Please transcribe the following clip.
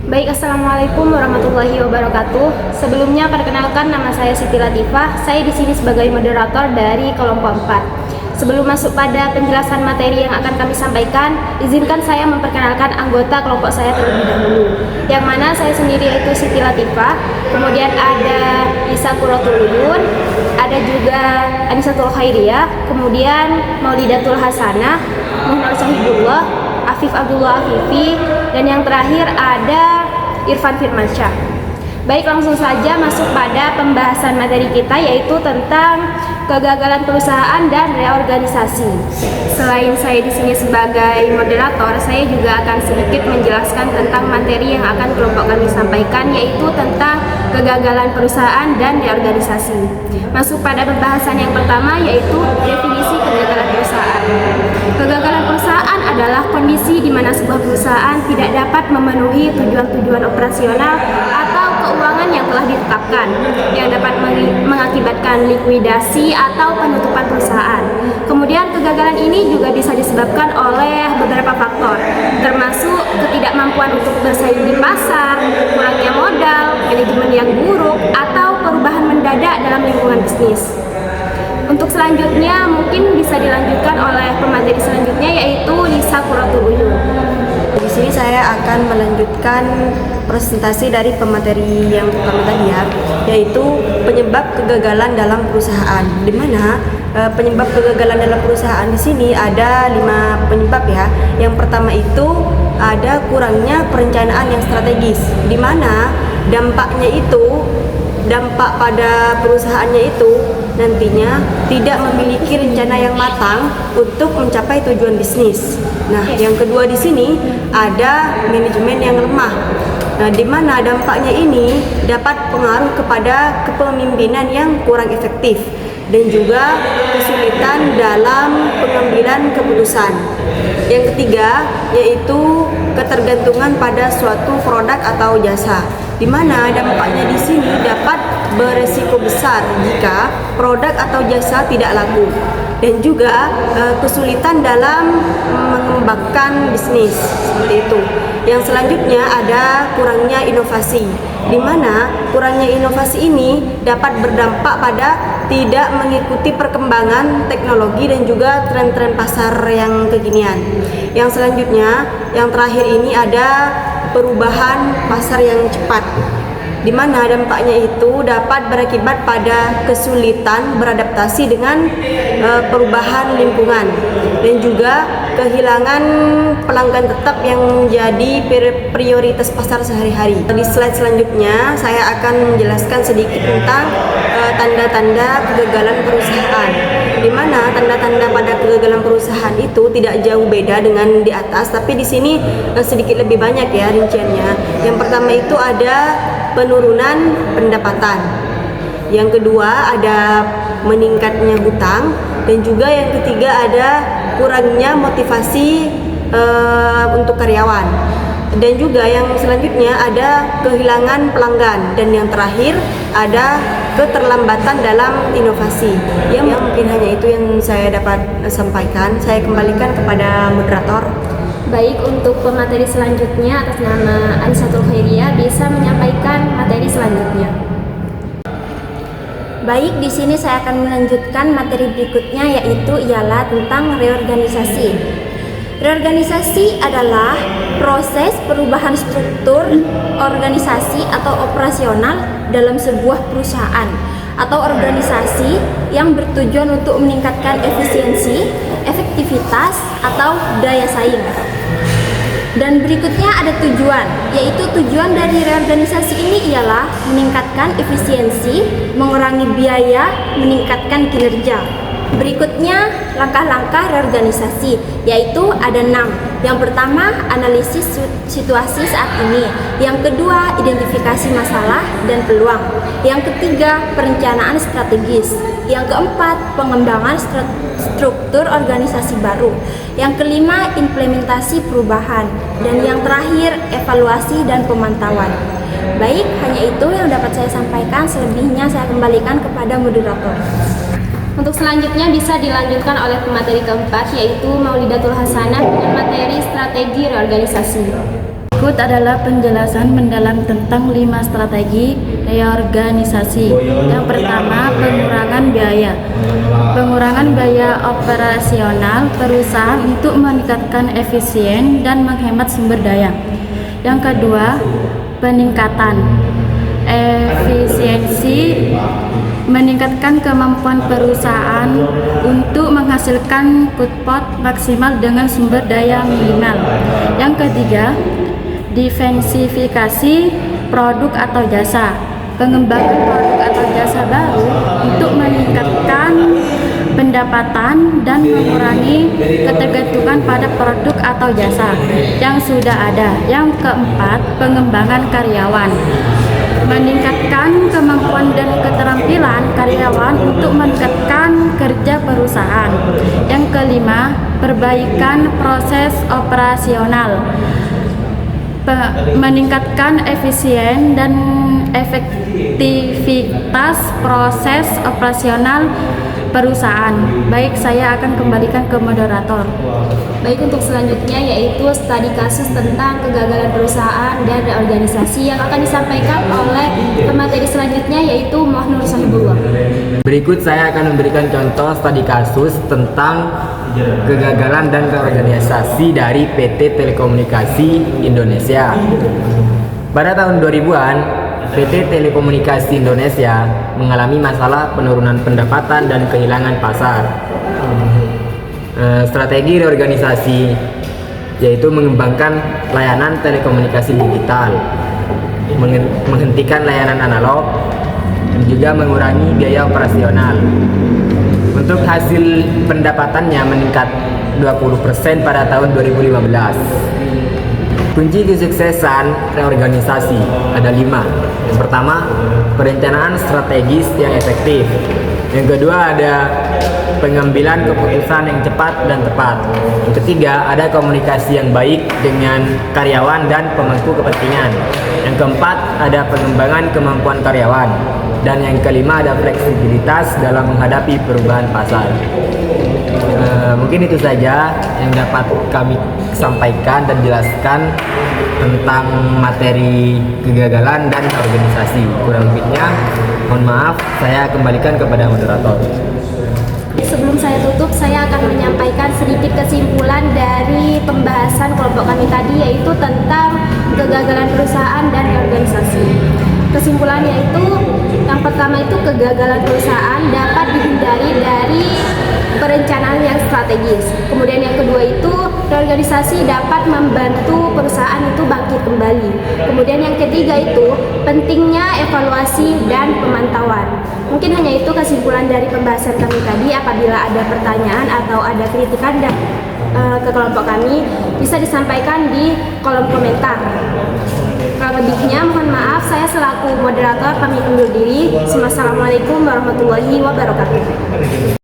Baik, Assalamualaikum warahmatullahi wabarakatuh. Sebelumnya, perkenalkan nama saya Siti Latifah. Saya di sini sebagai moderator dari kelompok 4. Sebelum masuk pada penjelasan materi yang akan kami sampaikan, izinkan saya memperkenalkan anggota kelompok saya terlebih dahulu. Yang mana saya sendiri yaitu Siti Latifah, kemudian ada Isa Quratul Uyun, ada juga Anisatul Khairiyah, kemudian Maulidatul Hasanah, Muhammad Sahibullah, Afif Abdullah Afifi, dan yang terakhir ada Irfan Firmansyah. Baik, langsung saja masuk pada pembahasan materi kita, yaitu tentang kegagalan perusahaan dan reorganisasi. Selain saya di sini sebagai moderator, saya juga akan sedikit menjelaskan tentang materi yang akan kelompok kami sampaikan, yaitu tentang kegagalan perusahaan dan reorganisasi. Masuk pada pembahasan yang pertama, yaitu definisi kegagalan perusahaan. Kegagalan perusahaan adalah kondisi di mana sebuah perusahaan tidak dapat memenuhi tujuan-tujuan operasional atau keuangan yang telah ditetapkan, yang dapat mengakibatkan likuidasi atau penutupan perusahaan. Kemudian kegagalan ini juga bisa disebabkan oleh beberapa faktor, termasuk ketidakmampuan untuk bersaing di pasar, kurangnya modal, manajemen yang buruk, atau perubahan mendadak dalam lingkungan bisnis. Untuk selanjutnya mungkin bisa dilanjutkan oleh pemateri selanjutnya, yaitu Lisa Quratul Uyun. Di sini saya akan melanjutkan presentasi dari pemateri yang pertama tadi ya, yaitu penyebab kegagalan dalam perusahaan. Di mana penyebab kegagalan dalam perusahaan di sini ada 5 penyebab ya. Yang pertama itu ada kurangnya perencanaan yang strategis, di mana dampak pada perusahaannya itu nantinya tidak memiliki rencana yang matang untuk mencapai tujuan bisnis. Nah, yang kedua di sini ada manajemen yang lemah. Nah, di mana dampaknya ini dapat pengaruh kepada kepemimpinan yang kurang efektif dan juga kesulitan dalam pengambilan keputusan. Yang ketiga yaitu ketergantungan pada suatu produk atau jasa, di mana dampaknya di sini dapat beresiko besar jika produk atau jasa tidak laku, dan juga kesulitan dalam mengembangkan bisnis seperti itu. Yang selanjutnya ada kurangnya inovasi, di mana kurangnya inovasi ini dapat berdampak pada tidak mengikuti perkembangan teknologi dan juga tren-tren pasar yang kekinian. Yang selanjutnya, yang terakhir ini ada perubahan pasar yang cepat, di mana dampaknya itu dapat berakibat pada kesulitan beradaptasi dengan perubahan lingkungan dan juga kehilangan pelanggan tetap yang menjadi prioritas pasar sehari-hari. Di slide selanjutnya saya akan menjelaskan sedikit tentang tanda-tanda kegagalan perusahaan, di mana tanda-tanda pada kegagalan perusahaan itu tidak jauh beda dengan di atas, tapi di sini sedikit lebih banyak ya rinciannya. Yang pertama itu ada penurunan pendapatan. Yang kedua ada meningkatnya hutang, dan juga yang ketiga ada kurangnya motivasi untuk karyawan. Dan juga yang selanjutnya ada kehilangan pelanggan, dan yang terakhir ada keterlambatan dalam inovasi. Yang mungkin hanya itu yang saya dapat sampaikan. Saya kembalikan kepada moderator. Baik, untuk pemateri selanjutnya atas nama Anisatul Khairiyah bisa menyampaikan materi selanjutnya. Baik, di sini saya akan melanjutkan materi berikutnya, yaitu ialah tentang reorganisasi. Reorganisasi adalah proses perubahan struktur organisasi atau operasional dalam sebuah perusahaan atau organisasi yang bertujuan untuk meningkatkan efisiensi, efektivitas, atau daya saing. Dan berikutnya ada tujuan, yaitu tujuan dari reorganisasi ini ialah meningkatkan efisiensi, mengurangi biaya, meningkatkan kinerja. Berikutnya langkah-langkah reorganisasi, yaitu ada 6. Yang pertama, analisis situasi saat ini. Yang kedua, identifikasi masalah dan peluang. Yang ketiga, perencanaan strategis. Yang keempat, pengembangan struktur organisasi baru. Yang kelima, implementasi perubahan. Dan yang terakhir, evaluasi dan pemantauan. Baik, hanya itu yang dapat saya sampaikan. Selebihnya saya kembalikan kepada moderator. Untuk selanjutnya bisa dilanjutkan oleh pemateri keempat, yaitu Maulidatul Hasanah dengan materi strategi reorganisasi. Berikut adalah penjelasan mendalam tentang 5 strategi reorganisasi. Yang pertama, pengurangan biaya. Pengurangan biaya operasional perusahaan untuk meningkatkan efisien dan menghemat sumber daya. Yang kedua, peningkatan efisiensi, meningkatkan kemampuan perusahaan untuk menghasilkan output maksimal dengan sumber daya minimal. Yang ketiga, diversifikasi produk atau jasa, pengembangan produk atau jasa baru untuk meningkatkan pendapatan dan mengurangi ketergantungan pada produk atau jasa yang sudah ada. Yang keempat, pengembangan karyawan, meningkatkan kemampuan dan keterampilan karyawan untuk meningkatkan kerja perusahaan. Yang kelima, perbaikan proses operasional, meningkatkan efisien dan efektivitas proses operasional perusahaan. Baik, saya akan kembalikan ke moderator. Baik, untuk selanjutnya yaitu studi kasus tentang kegagalan perusahaan dan reorganisasi yang akan disampaikan oleh pemateri selanjutnya yaitu Mohnur Sohibullah. Berikut saya akan memberikan contoh studi kasus tentang kegagalan dan reorganisasi dari PT Telekomunikasi Indonesia. Pada tahun 2000-an, PT Telekomunikasi Indonesia mengalami masalah penurunan pendapatan dan kehilangan pasar. Strategi reorganisasi yaitu mengembangkan layanan telekomunikasi digital, menghentikan layanan analog, dan juga mengurangi biaya operasional. Untuk hasil pendapatannya meningkat 20% pada tahun 2015. Kunci kesuksesan reorganisasi ada 5. Yang pertama, perencanaan strategis yang efektif. Yang kedua, ada pengambilan keputusan yang cepat dan tepat. Yang ketiga, ada komunikasi yang baik dengan karyawan dan pemangku kepentingan. Yang keempat, ada pengembangan kemampuan karyawan. Dan yang kelima, ada fleksibilitas dalam menghadapi perubahan pasar. Mungkin itu saja yang dapat kami sampaikan dan jelaskan tentang materi kegagalan dan organisasi. Kurang lebihnya, mohon maaf, saya kembalikan kepada moderator. Sebelum saya tutup, saya akan menyampaikan sedikit kesimpulan dari pembahasan kelompok kami tadi, yaitu tentang kegagalan perusahaan dan organisasi. Kesimpulannya itu, yang pertama itu kegagalan perusahaan dapat dihindari dari perencanaan yang strategis. Kemudian yang kedua itu, reorganisasi dapat membantu perusahaan itu bangkit kembali. Kemudian yang ketiga itu, pentingnya evaluasi dan pemantauan. Mungkin hanya itu kesimpulan dari pembahasan kami tadi. Apabila ada pertanyaan atau ada kritikan ke kelompok kami, bisa disampaikan di kolom komentar. Kalau lebihnya, mohon maaf, saya selaku moderator pamit undur diri. Wassalamualaikum warahmatullahi wabarakatuh.